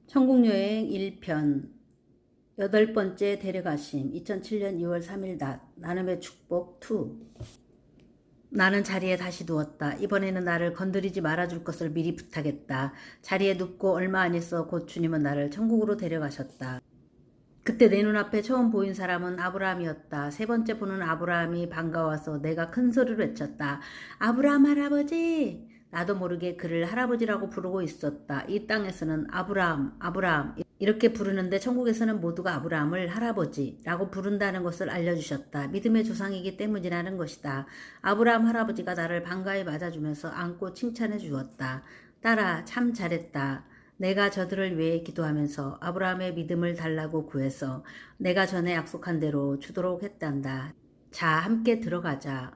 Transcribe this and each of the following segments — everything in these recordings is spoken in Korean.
천국여행 1편 여덟 번째 데려가심 2007년 2월 3일 낮 나눔의 축복 2. 나는 자리에 다시 누웠다. 이번에는 나를 건드리지 말아줄 것을 미리 부탁했다. 자리에 눕고 얼마 안 있어 곧 주님은 나를 천국으로 데려가셨다. 그때 내 눈앞에 처음 보인 사람은 아브라함이었다. 세 번째 보는 아브라함이 반가워서 내가 큰 소리로 외쳤다. 아브라함 할아버지! 나도 모르게 그를 할아버지라고 부르고 있었다. 이 땅에서는 아브라함, 아브라함 이렇게 부르는데 천국에서는 모두가 아브라함을 할아버지라고 부른다는 것을 알려주셨다. 믿음의 조상이기 때문이라는 것이다. 아브라함 할아버지가 나를 반가이 맞아주면서 안고 칭찬해 주었다. 딸아, 참 잘했다. 내가 저들을 위해 기도하면서 아브라함의 믿음을 달라고 구해서 내가 전에 약속한 대로 주도록 했단다. 자, 함께 들어가자.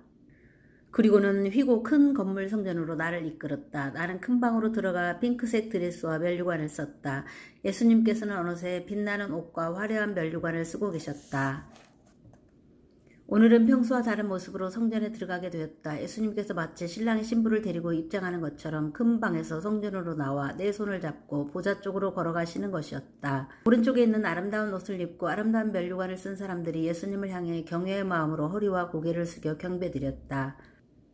그리고는 휘고 큰 건물 성전으로 나를 이끌었다. 나는 큰 방으로 들어가 핑크색 드레스와 면류관을 썼다. 예수님께서는 어느새 빛나는 옷과 화려한 면류관을 쓰고 계셨다. 오늘은 평소와 다른 모습으로 성전에 들어가게 되었다. 예수님께서 마치 신랑이 신부를 데리고 입장하는 것처럼 큰 방에서 성전으로 나와 내 손을 잡고 보좌 쪽으로 걸어가시는 것이었다. 오른쪽에 있는 아름다운 옷을 입고 아름다운 면류관을 쓴 사람들이 예수님을 향해 경외의 마음으로 허리와 고개를 숙여 경배드렸다.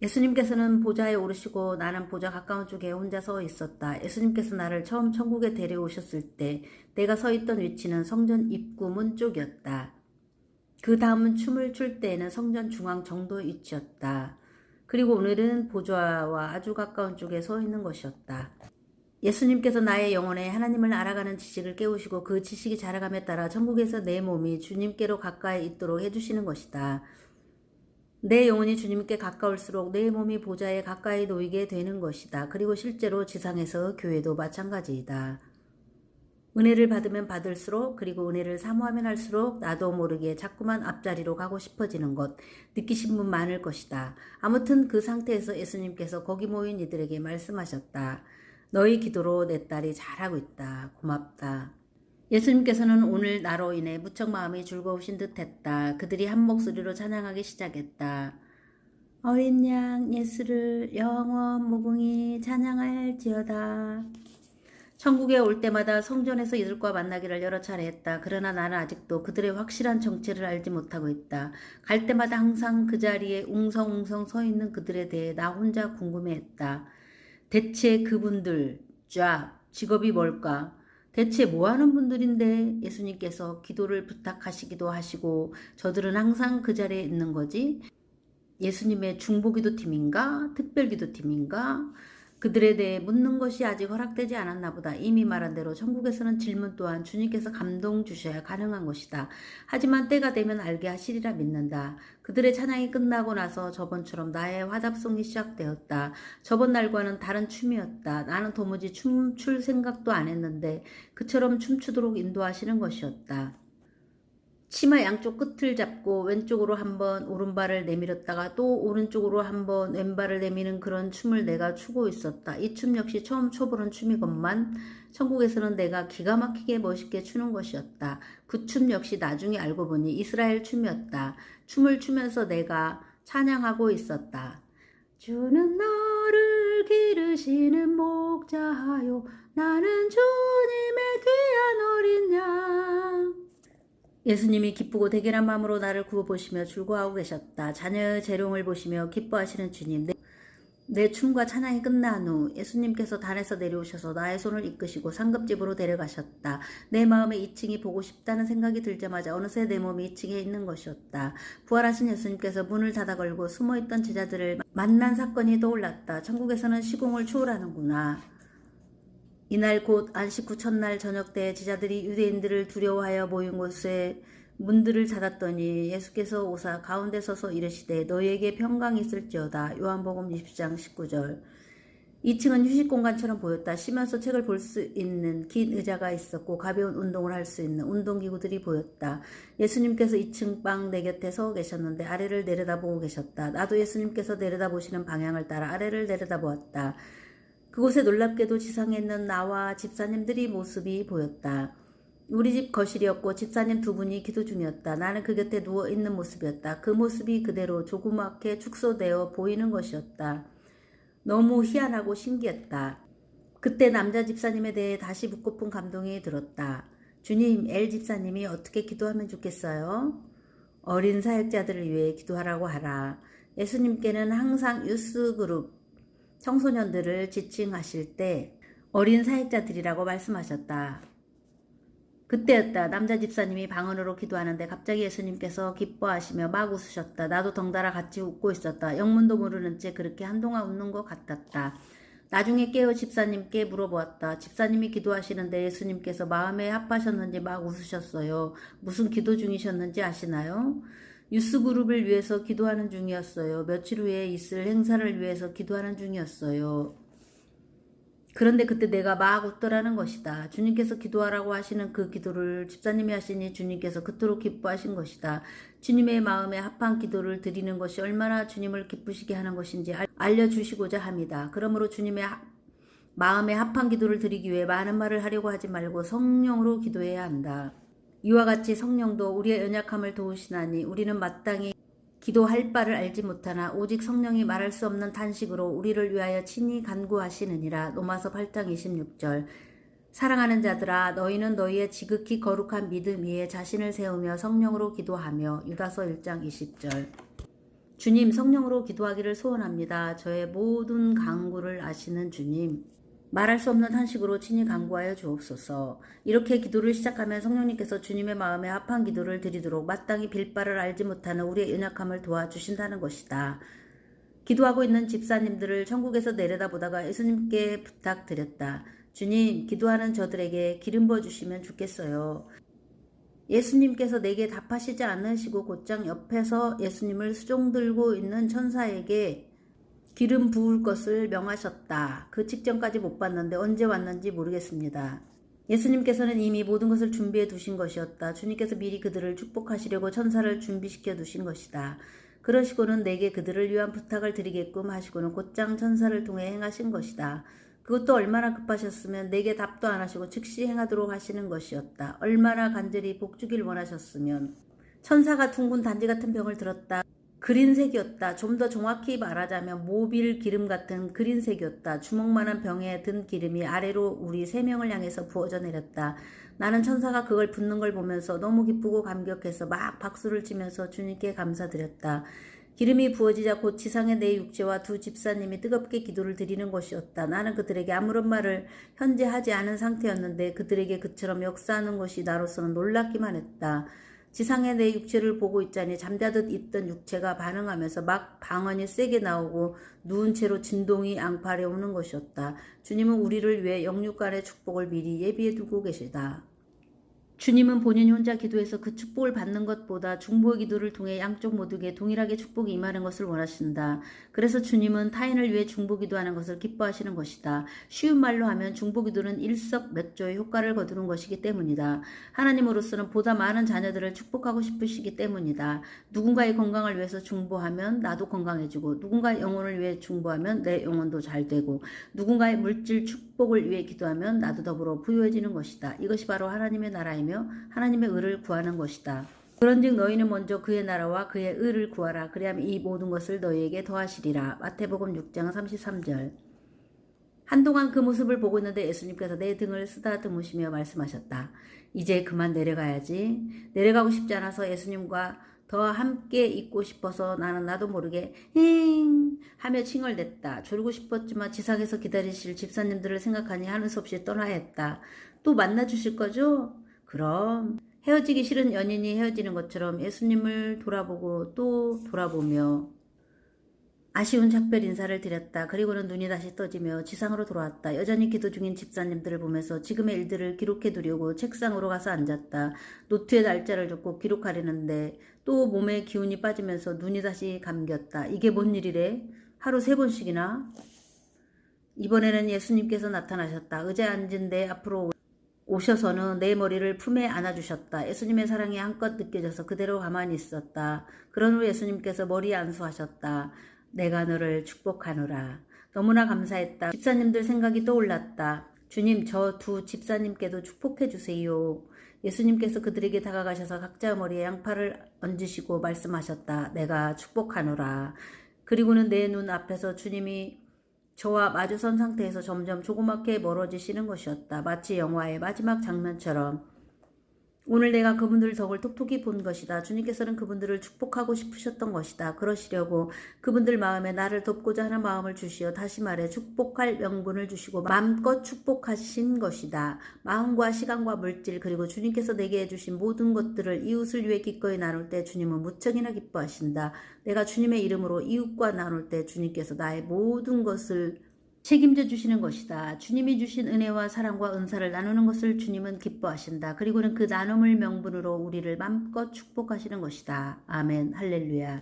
예수님께서는 보좌에 오르시고 나는 보좌 가까운 쪽에 혼자 서 있었다. 예수님께서 나를 처음 천국에 데려오셨을 때 내가 서 있던 위치는 성전 입구 문 쪽이었다. 그 다음은 춤을 출 때에는 성전 중앙 정도의 위치였다. 그리고 오늘은 보좌와 아주 가까운 쪽에 서 있는 것이었다. 예수님께서 나의 영혼에 하나님을 알아가는 지식을 깨우시고 그 지식이 자라감에 따라 천국에서 내 몸이 주님께로 가까이 있도록 해주시는 것이다. 내 영혼이 주님께 가까울수록 내 몸이 보좌에 가까이 놓이게 되는 것이다. 그리고 실제로 지상에서 교회도 마찬가지이다. 은혜를 받으면 받을수록 그리고 은혜를 사모하면 할수록 나도 모르게 자꾸만 앞자리로 가고 싶어지는 것 느끼신 분 많을 것이다. 아무튼 그 상태에서 예수님께서 거기 모인 이들에게 말씀하셨다. 너희 기도로 내 딸이 잘하고 있다. 고맙다. 예수님께서는 오늘 나로 인해 무척 마음이 즐거우신 듯 했다. 그들이 한 목소리로 찬양하기 시작했다. 어린 양 예수를 영원 무궁히 찬양할지어다. 천국에 올 때마다 성전에서 이들과 만나기를 여러 차례 했다. 그러나 나는 아직도 그들의 확실한 정체를 알지 못하고 있다. 갈 때마다 항상 그 자리에 웅성웅성 서 있는 그들에 대해 나 혼자 궁금해했다. 대체 그분들 직업이 뭘까? 대체 뭐하는 분들인데 예수님께서 기도를 부탁하시기도 하시고 저들은 항상 그 자리에 있는 거지? 예수님의 중보기도팀인가? 특별기도팀인가? 그들에 대해 묻는 것이 아직 허락되지 않았나 보다. 이미 말한 대로 천국에서는 질문 또한 주님께서 감동 주셔야 가능한 것이다. 하지만 때가 되면 알게 하시리라 믿는다. 그들의 찬양이 끝나고 나서 저번처럼 나의 화답송이 시작되었다. 저번 날과는 다른 춤이었다. 나는 도무지 춤출 생각도 안 했는데 그처럼 춤추도록 인도하시는 것이었다. 치마 양쪽 끝을 잡고 왼쪽으로 한번 오른발을 내밀었다가 또 오른쪽으로 한번 왼발을 내미는 그런 춤을 내가 추고 있었다. 이 춤 역시 처음 춰보는 춤이건만 천국에서는 내가 기가 막히게 멋있게 추는 것이었다. 그 춤 역시 나중에 알고 보니 이스라엘 춤이었다. 춤을 추면서 내가 찬양하고 있었다. 주는 너를 기르시는 목자요 나는 주님의 귀한 어린 양. 예수님이 기쁘고 대견한 마음으로 나를 구워보시며 즐거워하고 계셨다. 자녀의 재롱을 보시며 기뻐하시는 주님. 내 춤과 찬양이 끝난 후 예수님께서 단에서 내려오셔서 나의 손을 이끄시고 상급집으로 데려가셨다. 내 마음에 2층이 보고 싶다는 생각이 들자마자 어느새 내 몸이 2층에 있는 것이었다. 부활하신 예수님께서 문을 닫아 걸고 숨어있던 제자들을 만난 사건이 떠올랐다. 천국에서는 시공을 초월하는구나. 이날 곧 안식 후 첫날 저녁 때 제자들이 유대인들을 두려워하여 모인 곳에 문들을 닫았더니 예수께서 오사 가운데 서서 이르시되 너희에게 평강이 있을지어다. 요한복음 20장 19절. 2층은 휴식 공간처럼 보였다. 쉬면서 책을 볼 수 있는 긴 의자가 있었고 가벼운 운동을 할 수 있는 운동기구들이 보였다. 예수님께서 2층 방 내 곁에 서 계셨는데 아래를 내려다보고 계셨다. 나도 예수님께서 내려다보시는 방향을 따라 아래를 내려다보았다. 그곳에 놀랍게도 지상에 있는 나와 집사님들이 모습이 보였다. 우리 집 거실이었고 집사님 두 분이 기도 중이었다. 나는 그 곁에 누워있는 모습이었다. 그 모습이 그대로 조그맣게 축소되어 보이는 것이었다. 너무 희한하고 신기했다. 그때 남자 집사님에 대해 다시 묻고픈 감동이 들었다. 주님, L 집사님이 어떻게 기도하면 좋겠어요? 어린 사역자들을 위해 기도하라고 하라. 예수님께는 항상 유스그룹 청소년들을 지칭하실 때 어린 사역자들이라고 말씀하셨다. 그때였다. 남자 집사님이 방 안으로 기도하는데 갑자기 예수님께서 기뻐하시며 막 웃으셨다. 나도 덩달아 같이 웃고 있었다. 영문도 모르는 채 그렇게 한동안 웃는 것 같았다. 나중에 깨어 집사님께 물어보았다. 집사님이 기도하시는데 예수님께서 마음에 합하셨는지 막 웃으셨어요. 무슨 기도 중이셨는지 아시나요? 유스그룹을 위해서 기도하는 중이었어요. 며칠 후에 있을 행사를 위해서 기도하는 중이었어요. 그런데 그때 내가 막 웃더라는 것이다. 주님께서 기도하라고 하시는 그 기도를 집사님이 하시니 주님께서 그토록 기뻐하신 것이다. 주님의 마음에 합한 기도를 드리는 것이 얼마나 주님을 기쁘시게 하는 것인지 알려주시고자 합니다. 그러므로 주님의 마음에 합한 기도를 드리기 위해 많은 말을 하려고 하지 말고 성령으로 기도해야 한다. 이와 같이 성령도 우리의 연약함을 도우시나니 우리는 마땅히 기도할 바를 알지 못하나 오직 성령이 말할 수 없는 탄식으로 우리를 위하여 친히 간구하시느니라. 로마서 8장 26절. 사랑하는 자들아, 너희는 너희의 지극히 거룩한 믿음 위에 자신을 세우며 성령으로 기도하며. 유다서 1장 20절. 주님, 성령으로 기도하기를 소원합니다. 저의 모든 간구를 아시는 주님, 말할 수 없는 탄식으로 친히 간구하여 주옵소서. 이렇게 기도를 시작하면 성령님께서 주님의 마음에 합한 기도를 드리도록 마땅히 빌 바를 알지 못하는 우리의 연약함을 도와주신다는 것이다. 기도하고 있는 집사님들을 천국에서 내려다보다가 예수님께 부탁드렸다. 주님, 기도하는 저들에게 기름 부어주시면 좋겠어요. 예수님께서 내게 답하시지 않으시고 곧장 옆에서 예수님을 수종 들고 있는 천사에게 기름 부을 것을 명하셨다. 그 직전까지 못 봤는데 언제 왔는지 모르겠습니다. 예수님께서는 이미 모든 것을 준비해 두신 것이었다. 주님께서 미리 그들을 축복하시려고 천사를 준비시켜 두신 것이다. 그러시고는 내게 그들을 위한 부탁을 드리게끔 하시고는 곧장 천사를 통해 행하신 것이다. 그것도 얼마나 급하셨으면 내게 답도 안 하시고 즉시 행하도록 하시는 것이었다. 얼마나 간절히 복주길 원하셨으면. 천사가 둥근 단지 같은 병을 들었다. 그린색이었다. 좀 더 정확히 말하자면 모빌 기름 같은 그린색이었다. 주먹만한 병에 든 기름이 아래로 우리 세 명을 향해서 부어져 내렸다. 나는 천사가 그걸 붓는 걸 보면서 너무 기쁘고 감격해서 막 박수를 치면서 주님께 감사드렸다. 기름이 부어지자 곧 지상의 내 육체와 두 집사님이 뜨겁게 기도를 드리는 것이었다. 나는 그들에게 아무런 말을 현재 하지 않은 상태였는데 그들에게 그처럼 역사하는 것이 나로서는 놀랍기만 했다. 지상의 내 육체를 보고 있자니 잠자듯 있던 육체가 반응하면서 막 방언이 세게 나오고 누운 채로 진동이 앙팔에 오는 것이었다. 주님은 우리를 위해 영육간의 축복을 미리 예비해 두고 계시다. 주님은 본인이 혼자 기도해서 그 축복을 받는 것보다 중보의 기도를 통해 양쪽 모두에게 동일하게 축복이 임하는 것을 원하신다. 그래서 주님은 타인을 위해 중보 기도하는 것을 기뻐하시는 것이다. 쉬운 말로 하면 중보 기도는 일석몇조의 효과를 거두는 것이기 때문이다. 하나님으로서는 보다 많은 자녀들을 축복하고 싶으시기 때문이다. 누군가의 건강을 위해서 중보하면 나도 건강해지고, 누군가의 영혼을 위해 중보하면 내 영혼도 잘 되고, 누군가의 물질 축복을 위해 기도하면 나도 더불어 부유해지는 것이다. 이것이 바로 하나님의 나라이며 하나님의 의를 구하는 것이다. 그런즉 너희는 먼저 그의 나라와 그의 의를 구하라. 그리하면 이 모든 것을 너희에게 더하시리라. 마태복음 6장 33절. 한동안 그 모습을 보고 있는데 예수님께서 내 등을 쓰다듬으시며 말씀하셨다. 이제 그만 내려가야지. 내려가고 싶지 않아서 예수님과 더 함께 있고 싶어서 나는 나도 모르게 힝 하며 칭얼댔다. 졸고 싶었지만 지상에서 기다리실 집사님들을 생각하니 하는 수 없이 떠나야 했다. 또 만나주실 거죠? 그럼 헤어지기 싫은 연인이 헤어지는 것처럼 예수님을 돌아보고 또 돌아보며 아쉬운 작별 인사를 드렸다. 그리고는 눈이 다시 떠지며 지상으로 돌아왔다. 여전히 기도 중인 집사님들을 보면서 지금의 일들을 기록해 두려고 책상으로 가서 앉았다. 노트에 날짜를 적고 기록하려는데 또 몸에 기운이 빠지면서 눈이 다시 감겼다. 이게 뭔 일이래? 하루 3번씩이나? 이번에는 예수님께서 나타나셨다. 의자에 앉은 데 앞으로 오셔서는 내 머리를 품에 안아주셨다. 예수님의 사랑이 한껏 느껴져서 그대로 가만히 있었다. 그런 후 예수님께서 머리에 안수하셨다. 내가 너를 축복하노라. 너무나 감사했다. 집사님들 생각이 떠올랐다. 주님, 저 두 집사님께도 축복해 주세요. 예수님께서 그들에게 다가가셔서 각자 머리에 양팔을 얹으시고 말씀하셨다. 내가 축복하노라. 그리고는 내 눈 앞에서 주님이 저와 마주선 상태에서 점점 조그맣게 멀어지시는 것이었다. 마치 영화의 마지막 장면처럼. 오늘 내가 그분들 덕을 톡톡히 본 것이다. 주님께서는 그분들을 축복하고 싶으셨던 것이다. 그러시려고 그분들 마음에 나를 돕고자 하는 마음을 주시어 다시 말해 축복할 명분을 주시고 마음껏 축복하신 것이다. 마음과 시간과 물질 그리고 주님께서 내게 해주신 모든 것들을 이웃을 위해 기꺼이 나눌 때 주님은 무척이나 기뻐하신다. 내가 주님의 이름으로 이웃과 나눌 때 주님께서 나의 모든 것을 책임져 주시는 것이다. 주님이 주신 은혜와 사랑과 은사를 나누는 것을 주님은 기뻐하신다. 그리고는 그 나눔을 명분으로 우리를 맘껏 축복하시는 것이다. 아멘. 할렐루야.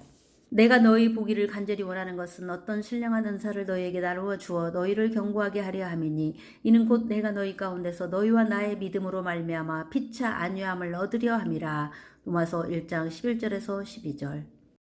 내가 너희 보기를 간절히 원하는 것은 어떤 신령한 은사를 너희에게 나누어 주어 너희를 견고하게 하려 함이니 이는 곧 내가 너희 가운데서 너희와 나의 믿음으로 말미암아 피차 안위함을 얻으려 함이라. 로마서 1장 11절에서 12절.